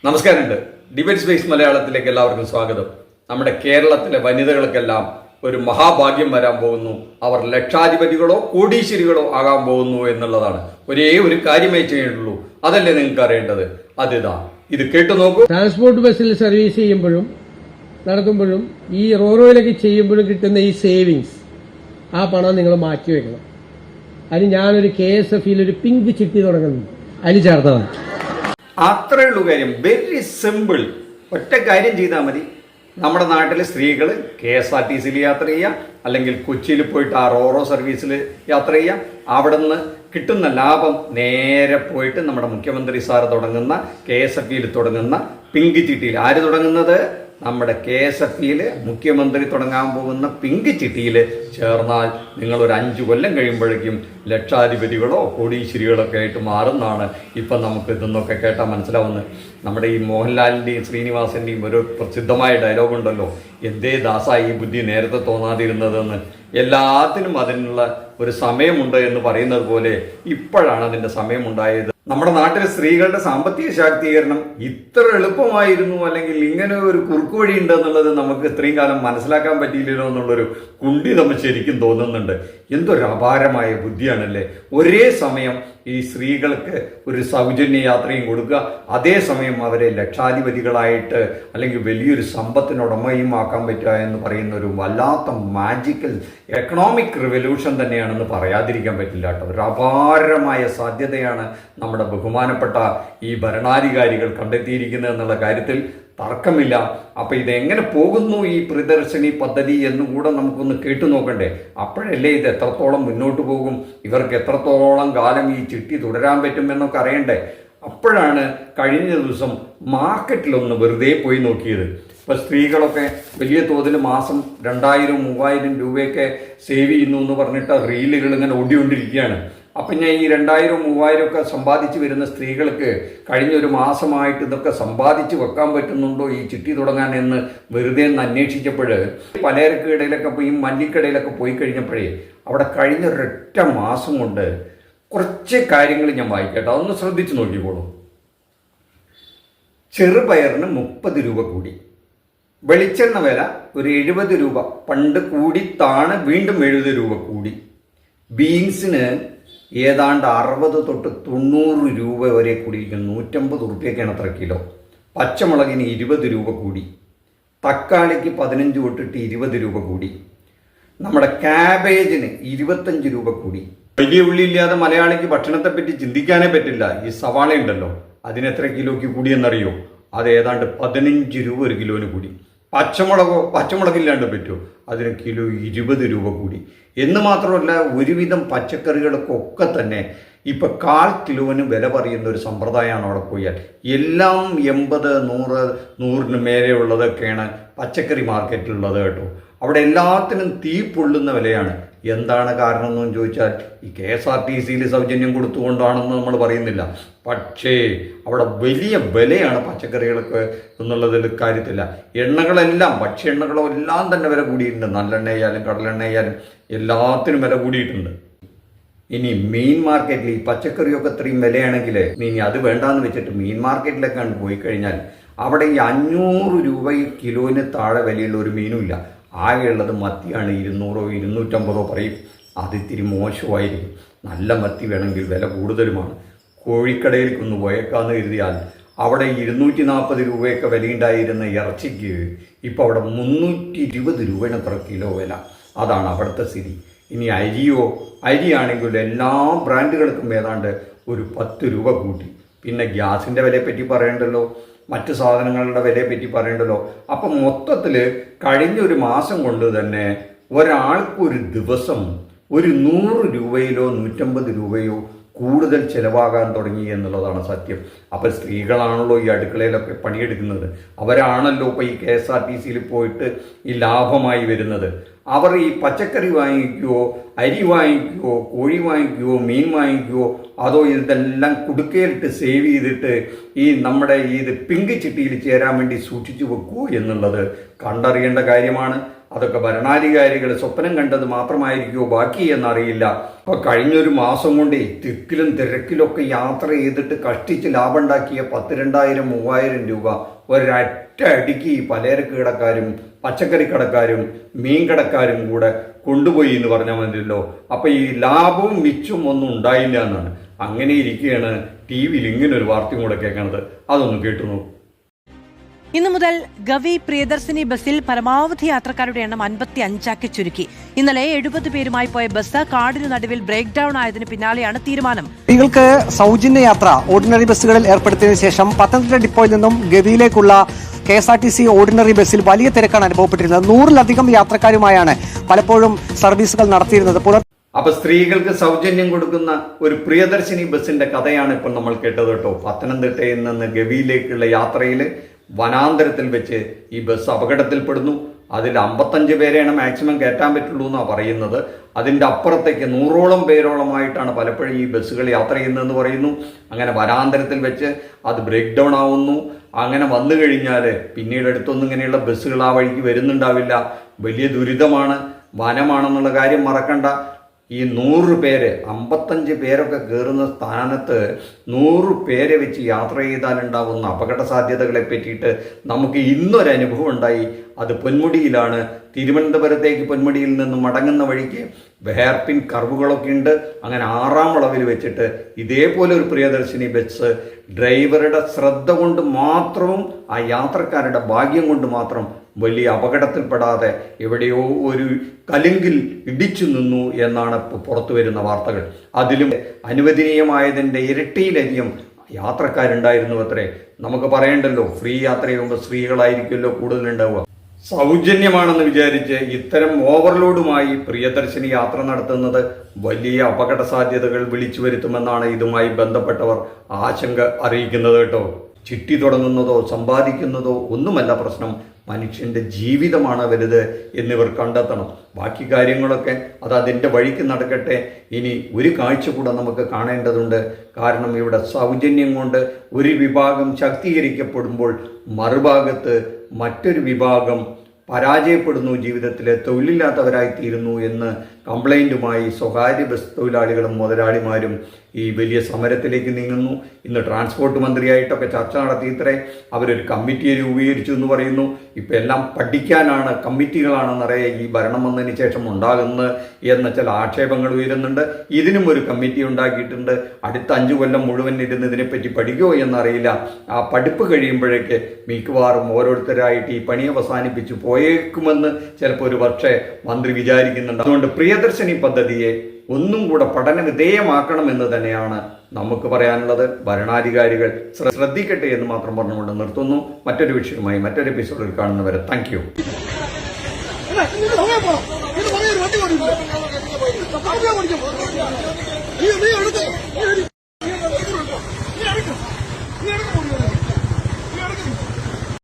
നമസ്കാരമുണ്ട്. Debate space മലയാളത്തിലേക്ക് എല്ലാവർക്കും സ്വാഗതം. നമ്മുടെ കേരളത്തിലെ വനിതകൾക്കെല്ലാം ഒരു മഹാഭാഗ്യം വരാൻ പോകുന്നു. അവർ ലക്ഷാധിപതികളോ കോടീശ്വരികളോ ആകാൻ പോകുന്നു എന്നുള്ളതാണ്. ഒരേ ഒരു കാര്യമേ ചെയ്യുള്ളൂ. അതല്ലേ നിങ്ങൾക്ക് അറിയേണ്ടത്? അതിതാ, ഇത് കേട്ടു നോക്കൂ. ട്രാൻസ്പോർട്ട് ബസ്സിൽ സർവീസ് ചെയ്യുമ്പോഴും നടത്തുമ്പോഴും ഈ റോറോയിലൊക്കെ ചെയ്യുമ്പോഴും കിട്ടുന്ന ഈ സേവിങ്സ്, ആ പണം നിങ്ങൾ മാറ്റി വെക്കണം. അതിന് ഞാനൊരു KSF ഒരു പിങ്ക് ചിട്ടി തുടങ്ങുന്നുണ്ട്, അതിൽ ചേർത്തതാണ്. അത്രേ ഉള്ളൂ കാര്യം. Very simple. ഒറ്റ കാര്യം ചെയ്താൽ മതി. നമ്മുടെ നാട്ടിലെ സ്ത്രീകൾ KSRTCയിൽ യാത്ര ചെയ്യുക, അല്ലെങ്കിൽ കൊച്ചിയിൽ പോയിട്ട് ആ റോറോ സർവീസിൽ യാത്ര ചെയ്യുക. അവിടെ നിന്ന് കിട്ടുന്ന ലാഭം നേരെ പോയിട്ട് നമ്മുടെ മുഖ്യമന്ത്രി സാറ് തുടങ്ങുന്ന KSFയിൽ തുടങ്ങുന്ന പിങ്ക് ചിട്ടിയിൽ. ആര് തുടങ്ങുന്നത്? നമ്മുടെ KSFയിൽ മുഖ്യമന്ത്രി തുടങ്ങാൻ പോകുന്ന പിങ്ക് ചിട്ടിയിൽ ചേർന്നാൽ നിങ്ങൾ ഒരു 5 കൊല്ലം കഴിയുമ്പോഴേക്കും ലക്ഷാധിപതികളോ കോടീശ്വരികളൊക്കെ ആയിട്ട് മാറുന്നതാണ് ഇപ്പം നമുക്ക് ഇതെന്നൊക്കെ കേട്ടാൽ മനസ്സിലാവുന്നത്. നമ്മുടെ ഈ മോഹൻലാലിൻ്റെയും ശ്രീനിവാസൻ്റെയും ഒരു പ്രസിദ്ധമായ ഡയലോഗ് ഉണ്ടല്ലോ, എന്തേ ദാസാ ഈ ബുദ്ധി നേരത്തെ തോന്നാതിരുന്നതെന്ന്. എല്ലാത്തിനും അതിനുള്ള ഒരു സമയമുണ്ട് എന്ന് പറയുന്നത് പോലെ ഇപ്പോഴാണ് അതിൻ്റെ സമയമുണ്ടായത്. നമ്മുടെ നാട്ടിലെ സ്ത്രീകളുടെ സാമ്പത്തിക ശാക്തീകരണം ഇത്ര എളുപ്പമായിരുന്നു, അല്ലെങ്കിൽ ഇങ്ങനെ ഒരു കുറുക്കുവഴി ഉണ്ട് എന്നുള്ളത് നമുക്ക് ഇത്രയും കാലം മനസ്സിലാക്കാൻ പറ്റിയില്ലല്ലോ എന്നുള്ളൊരു കുണ്ഠിതം ശരിക്കും തോന്നുന്നുണ്ട്. എന്തൊരു അപാരമായ ബുദ്ധിയാണല്ലേ. ഒരേ സമയം ഈ സ്ത്രീകൾക്ക് ഒരു സൗജന്യ യാത്രയും കൊടുക്കുക, അതേസമയം അവരെ ലക്ഷാധിപതികളായിട്ട് അല്ലെങ്കിൽ വലിയൊരു സമ്പത്തിനുടമയും ആക്കാൻ പറ്റുക എന്ന് പറയുന്ന ഒരു വല്ലാത്ത മാജിക്കൽ എക്കണോമിക് റിവല്യൂഷൻ തന്നെയാണെന്ന് പറയാതിരിക്കാൻ പറ്റില്ല കേട്ടോ. ഒരു അപാരമായ സാധ്യതയാണ് നമ്മുടെ ബഹുമാനപ്പെട്ട ഈ ഭരണാധികാരികൾ കണ്ടെത്തിയിരിക്കുന്നത് എന്നുള്ള കാര്യത്തിൽ തർക്കമില്ല. അപ്പം ഇതെങ്ങനെ പോകുന്നു ഈ പ്രിയദർശിനി പദ്ധതി എന്നുകൂടെ നമുക്കൊന്ന് കേട്ടു നോക്കണ്ടേ? അപ്പോഴല്ലേ ഇത് എത്രത്തോളം മുന്നോട്ട് പോകും, ഇവർക്ക് എത്രത്തോളം കാലം ഈ ചിട്ടി തുടരാൻ പറ്റുമെന്നൊക്കെ അറിയണ്ടേ? അപ്പോഴാണ് കഴിഞ്ഞ ദിവസം മാർക്കറ്റിലൊന്ന് വെറുതെ പോയി നോക്കിയത്. ഇപ്പോൾ സ്ത്രീകളൊക്കെ വലിയ തോതിൽ മാസം 2000-3000 രൂപയൊക്കെ സേവ് ചെയ്യുന്നു എന്ന് പറഞ്ഞിട്ട് റീലുകൾ ഇങ്ങനെ ഓടിക്കൊണ്ടിരിക്കുകയാണ്. അപ്പം ഞാൻ ഈ 2000-3000 ഒക്കെ സമ്പാദിച്ച് വരുന്ന സ്ത്രീകൾക്ക് കഴിഞ്ഞൊരു മാസമായിട്ട് ഇതൊക്കെ സമ്പാദിച്ച് വെക്കാൻ പറ്റുന്നുണ്ടോ ഈ ചിട്ടി തുടങ്ങാൻ എന്ന് വെറുതെ ഒന്ന് അന്വേഷിച്ചപ്പോൾ പലചരക്കിടയിലൊക്കെ പോയി മല്ലിക്കടയിലൊക്കെ പോയി കഴിഞ്ഞപ്പോഴേ അവിടെ കഴിഞ്ഞൊരൊറ്റ മാസം കൊണ്ട് കുറച്ച് കാര്യങ്ങൾ ഞാൻ വായിക്കട്ടെ, അതൊന്ന് ശ്രദ്ധിച്ച് നോക്കിക്കോളൂ. ചെറുപയറിന് 30 രൂപ കൂടി, വെളിച്ചെണ്ണ വില ഒരു 70 രൂപ, പണ്ട് കൂടി താണ് വീണ്ടും 70 രൂപ കൂടി, ബീൻസിന് ഏതാണ്ട് 60 തൊട്ട് 90 രൂപ വരെ കൂടിയിരിക്കുന്നു, 150 റുപ്യൊക്കെയാണ് അത്ര കിലോ, പച്ചമുളകിന് 20 രൂപ കൂടി, തക്കാളിക്ക് 15 തൊട്ടിട്ട് 20 രൂപ കൂടി, നമ്മുടെ ക്യാബേജിന് 25 രൂപ കൂടി. വലിയ ഉള്ളിയില്ലാതെ മലയാളിക്ക് ഭക്ഷണത്തെപ്പറ്റി ചിന്തിക്കാനേ പറ്റില്ല. ഈ സവാള ഉണ്ടല്ലോ, അതിനെത്ര കിലോയ്ക്ക് കൂടിയെന്നറിയോ? അത് ഏതാണ്ട് 15 രൂപ ഒരു കിലോന് കൂടി. പച്ചമുളകില്ലാണ്ട് പറ്റുമോ? അതിന് കിലോ 20 രൂപ കൂടി. എന്ന് മാത്രമല്ല, ഒരുവിധം പച്ചക്കറികൾക്കൊക്കെ തന്നെ ഇപ്പം 1/4 കിലോന് വില പറയുന്ന ഒരു സമ്പ്രദായമാണ് അവിടെ പോയാൽ. എല്ലാം 80, 100, 100-ന് മേലെയുള്ളതൊക്കെയാണ് പച്ചക്കറി മാർക്കറ്റിലുള്ളത് കേട്ടോ. അവിടെ എല്ലാത്തിനും തീ പൊള്ളുന്ന വിലയാണ്. എന്താണ് കാരണം എന്ന് ചോദിച്ചാൽ ഈ KSRTCയിൽ സൗജന്യം കൊടുത്തുകൊണ്ടാണെന്ന് നമ്മൾ പറയുന്നില്ല, പക്ഷേ അവിടെ വലിയ വിലയാണ് പച്ചക്കറികൾക്ക് എന്നുള്ളതിൽ കാര്യത്തില്ല. എണ്ണകളെല്ലാം, ഭക്ഷ്യ എണ്ണകളോ എല്ലാം തന്നെ വില കൂടിയിട്ടുണ്ട്. നല്ലെണ്ണ ആയാലും കടലെണ്ണ ആയാലും എല്ലാത്തിനും വില കൂടിയിട്ടുണ്ട്. ഇനി മീൻ മാർക്കറ്റിൽ ഈ പച്ചക്കറിയൊക്കെ ഇത്രയും വിലയാണെങ്കിൽ ഇനി അത് വേണ്ടാന്ന് വെച്ചിട്ട് മീൻ മാർക്കറ്റിലൊക്കെ പോയി കഴിഞ്ഞാൽ അവിടെ ഈ 500 രൂപ കിലോന് താഴെ വിലയുള്ള ഒരു മീനും ഇല്ല. ആകെയുള്ളത് മത്തിയാണ്, 200-ഓ 250-ഓ പറയും. അതിത്തിരി മോശമായിരിക്കും. നല്ല മത്തി വേണമെങ്കിൽ വില കൂടുതലുമാണ്. കോഴിക്കടയിലേക്കൊന്ന് പോയേക്കാന്ന് കരുതിയാൽ അവിടെ 240 രൂപയൊക്കെ വിലയുണ്ടായിരുന്ന ഇറച്ചിക്ക് ഇപ്പോൾ അവിടെ 320 രൂപയാണ് അത്ര കിലോ വില. അതാണ് അവിടുത്തെ സ്ഥിതി. ഇനി അരിയാണെങ്കിൽ എല്ലാ ബ്രാൻഡുകൾക്കും ഏതാണ്ട് ഒരു 10 രൂപ കൂട്ടി. പിന്നെ ഗ്യാസിൻ്റെ വിലയെപ്പറ്റി പറയണ്ടല്ലോ, മറ്റ് സാധനങ്ങളുടെ വിലയെപ്പറ്റി പറയണ്ടല്ലോ. അപ്പം മൊത്തത്തിൽ കഴിഞ്ഞൊരു മാസം കൊണ്ട് തന്നെ ഒരാൾക്കൊരു ദിവസം ഒരു 100 രൂപയിലോ 150 രൂപയോ കൂടുതൽ ചിലവാകാൻ തുടങ്ങി എന്നുള്ളതാണ് സത്യം. അപ്പോൾ സ്ത്രീകളാണല്ലോ ഈ അടുക്കളയിലൊക്കെ പണിയെടുക്കുന്നത്. അവരാണല്ലോ ഇപ്പോൾ ഈ KSRTCയിൽ പോയിട്ട് ഈ ലാഭമായി വരുന്നത്. അവർ ഈ പച്ചക്കറി വാങ്ങിക്കുവോ, അരി വാങ്ങിക്കുവോ, കോഴി വാങ്ങിക്കുവോ, മീൻ വാങ്ങിക്കുവോ, അതോ ഇതെല്ലാം കുടുക്കയിലിട്ട് സേവ് ചെയ്തിട്ട് ഈ നമ്മുടെ ഇത് പിങ്ക് ചിട്ടിയിൽ ചേരാൻ വേണ്ടി സൂക്ഷിച്ചു വെക്കുമോ എന്നുള്ളത് കണ്ടറിയേണ്ട കാര്യമാണ്. അതൊക്കെ ഭരണാധികാരികൾ സ്വപ്നം കണ്ടത് മാത്രമായിരിക്കുമോ ബാക്കി എന്നറിയില്ല. അപ്പൊ കഴിഞ്ഞൊരു മാസം കൊണ്ട് തിക്കിലും തിരക്കിലൊക്കെ യാത്ര ചെയ്തിട്ട് കഷ്ടിച്ച് ലാഭം ഉണ്ടാക്കിയ 10,000-3,000 രൂപ ഒരൊറ്റ അടിക്ക് ഈ പലചരക്ക് കടക്കാരും പച്ചക്കറി കടക്കാരും മീൻ കടക്കാരും കൂടെ കൊണ്ടുപോയി എന്ന് പറഞ്ഞാൽ മതിയല്ലോ. അപ്പൊ ഈ ലാഭവും മിച്ചവും ഒന്നും ഉണ്ടായില്ല എന്നാണ്. അങ്ങനെ ഇരിക്കുകയാണ് ടി വിയിൽ ഇങ്ങനൊരു വാർത്തയും കൂടെ കേൾക്കണത്. അതൊന്ന് കേട്ടു നോക്കൂ. ഇന്നു മുതൽ ഗവി പ്രിയദർശിനി ബസ്സിൽ പരമാവധി യാത്രക്കാരുടെ എണ്ണം 55 ചുരുക്കി. ഇന്നലെ 70 പേരുമായി പോയ ബസ് കാടിനു നടുവിൽ ബ്രേക്ക് ഡൌൺ ആയതിനു പിന്നാലെയാണ് തീരുമാനം. സ്ത്രീകൾക്ക് സൗജന്യ യാത്ര ഓർഡിനറി ബസ്സുകളിൽ ഏർപ്പെടുത്തിയതിനു ശേഷം പത്തനംതിട്ട ഡിപ്പോയിൽ നിന്നും ഗവിയിലേക്കുള്ള KSRTC ഓർഡിനറി ബസ്സിൽ വലിയ തിരക്കാണ് അനുഭവപ്പെട്ടിരുന്നത്. 100-ലധികം യാത്രക്കാരുമായാണ് പലപ്പോഴും സർവീസുകൾ നടത്തിയിരുന്നത്. അപ്പൊ സ്ത്രീകൾക്ക് സൗജന്യം കൊടുക്കുന്ന ഒരു പ്രിയദർശിനി ബസ്സിന്റെ കഥയാണ് ഇപ്പോൾ നമ്മൾ കേട്ടത് കേട്ടോ. പത്തനംതിട്ടയിൽ നിന്ന് ഗവിയിലേക്കുള്ള യാത്രയിൽ വനാന്തരത്തിൽ വെച്ച് ഈ ബസ് അപകടത്തിൽപ്പെടുന്നു. അതിൽ 55 പേരെയാണ് മാക്സിമം കയറ്റാൻ പറ്റുള്ളൂ എന്നാണ് പറയുന്നത്. അതിൻ്റെ അപ്പുറത്തേക്ക് 100ഓളം പേരോളമായിട്ടാണ് പലപ്പോഴും ഈ ബസ്സുകൾ യാത്ര ചെയ്യുന്നതെന്ന് പറയുന്നു. അങ്ങനെ വനാന്തരത്തിൽ വെച്ച് അത് ബ്രേക്ക് ഡൗൺ ആവുന്നു. അങ്ങനെ വന്നു കഴിഞ്ഞാൽ പിന്നീട് അടുത്തൊന്നും ഇങ്ങനെയുള്ള ബസ്സുകൾ ആ വഴിക്ക് വരുന്നുണ്ടാവില്ല. വലിയ ദുരിതമാണ്, വനമാണെന്നുള്ള കാര്യം മറക്കണ്ട. ഈ 100 പേര് 55 പേരൊക്കെ കയറുന്ന സ്ഥാനത്ത് 100 പേരെ വെച്ച് യാത്ര ചെയ്താലുണ്ടാവുന്ന അപകട സാധ്യതകളെ പറ്റിയിട്ട് നമുക്ക് ഇന്നൊരനുഭവം ഉണ്ടായി. അത് പൊന്മുടിയിലാണ്. തിരുവനന്തപുരത്തേക്ക് പൊന്മുടിയിൽ നിന്ന് മടങ്ങുന്ന വഴിക്ക് ഹെയർപിൻ കർവുകളൊക്കെ ഉണ്ട്. അങ്ങനെ 6ാം വളവിൽ വെച്ചിട്ട് ഇതേപോലെ ഒരു പ്രിയദർശിനി ബസ് ഡ്രൈവറുടെ ശ്രദ്ധ കൊണ്ട് മാത്രവും ആ യാത്രക്കാരുടെ ഭാഗ്യം കൊണ്ട് മാത്രം വലിയ അപകടത്തിൽപ്പെടാതെ എവിടെയോ ഒരു കലുങ്കിൽ ഇടിച്ചു നിന്നു എന്നാണ് ഇപ്പോൾ പുറത്തു വരുന്ന വാർത്തകൾ. അതിലും അനുവദനീയമായതിൻ്റെ ഇരട്ടിയിലധികം യാത്രക്കാരുണ്ടായിരുന്നു അത്രേ. നമുക്ക് പറയണ്ടല്ലോ, ഫ്രീ യാത്ര ചെയ്യുമ്പോൾ സ്ത്രീകളായിരിക്കുമല്ലോ കൂടുതലുണ്ടാവുക. സൗജന്യമാണെന്ന് വിചാരിച്ച് ഇത്തരം ഓവർലോഡുമായി പ്രിയദർശിനി യാത്ര നടത്തുന്നത് വലിയ അപകട സാധ്യതകൾ വിളിച്ചു വരുത്തുമെന്നാണ് ഇതുമായി ബന്ധപ്പെട്ടവർ ആശങ്ക അറിയിക്കുന്നത് കേട്ടോ. ചിട്ടി തുടങ്ങുന്നതോ സമ്പാദിക്കുന്നതോ ഒന്നുമല്ല പ്രശ്നം, മനുഷ്യൻ്റെ ജീവിതമാണ് വലുത് എന്നിവർ കണ്ടെത്തണം. ബാക്കി കാര്യങ്ങളൊക്കെ അത് അതിൻ്റെ വഴിക്ക് നടക്കട്ടെ. ഇനി ഒരു കാഴ്ച കൂടെ നമുക്ക് കാണേണ്ടതുണ്ട്. കാരണം ഇവിടെ സൗജന്യം കൊണ്ട് ഒരു വിഭാഗം ശാക്തീകരിക്കപ്പെടുമ്പോൾ മറുഭാഗത്ത് മറ്റൊരു വിഭാഗം പരാജയപ്പെടുന്നു, ജീവിതത്തിലെ തൊഴിലില്ലാത്തവരായിത്തീരുന്നു എന്ന് കംപ്ലൈൻറ്റുമായി സ്വകാര്യ ബസ് തൊഴിലാളികളും മുതലാളിമാരും ഈ വലിയ സമരത്തിലേക്ക് നീങ്ങുന്നു. ഇന്ന് ട്രാൻസ്പോർട്ട് മന്ത്രിയായിട്ടൊക്കെ ചർച്ച നടത്തിയിത്രേ. അവരൊരു കമ്മിറ്റിയെ രൂപീകരിച്ചു എന്ന് പറയുന്നു. ഇപ്പം എല്ലാം പഠിക്കാനാണ്, കമ്മിറ്റികളാണെന്നറിയാം ഈ ഭരണം വന്നതിന് ശേഷം ഉണ്ടാകുന്നത് എന്ന ചില ആക്ഷേപങ്ങൾ ഉയരുന്നുണ്ട്. ഇതിനും ഒരു കമ്മിറ്റി ഉണ്ടാക്കിയിട്ടുണ്ട്. അടുത്ത 5 കൊല്ലം മുഴുവൻ ഇരുന്ന് ഇതിനെപ്പറ്റി പഠിക്കുമോ എന്നറിയില്ല. ആ പഠിപ്പ് കഴിയുമ്പോഴേക്ക് മിക്കവാറും ഓരോരുത്തരായിട്ട് ഈ പണി അവസാനിപ്പിച്ച് പോയേക്കുമെന്ന് ചിലപ്പോൾ ഒരു പക്ഷേ മന്ത്രി വിചാരിക്കുന്നുണ്ട്. അതുകൊണ്ട് പ്രിയദർശിനി പദ്ധതിയെ ഒന്നും കൂടെ പഠന വിധേയമാക്കണമെന്ന് തന്നെയാണ് നമുക്ക് പറയാനുള്ളത്. ഭരണാധികാരികൾ ശ്രദ്ധിക്കട്ടെ എന്ന് മാത്രം പറഞ്ഞുകൊണ്ട് നിർത്തുന്നു. മറ്റൊരു വിഷയവുമായി മറ്റൊരു എപ്പിസോഡിൽ കാണുന്നവരെ താങ്ക് യു. നീ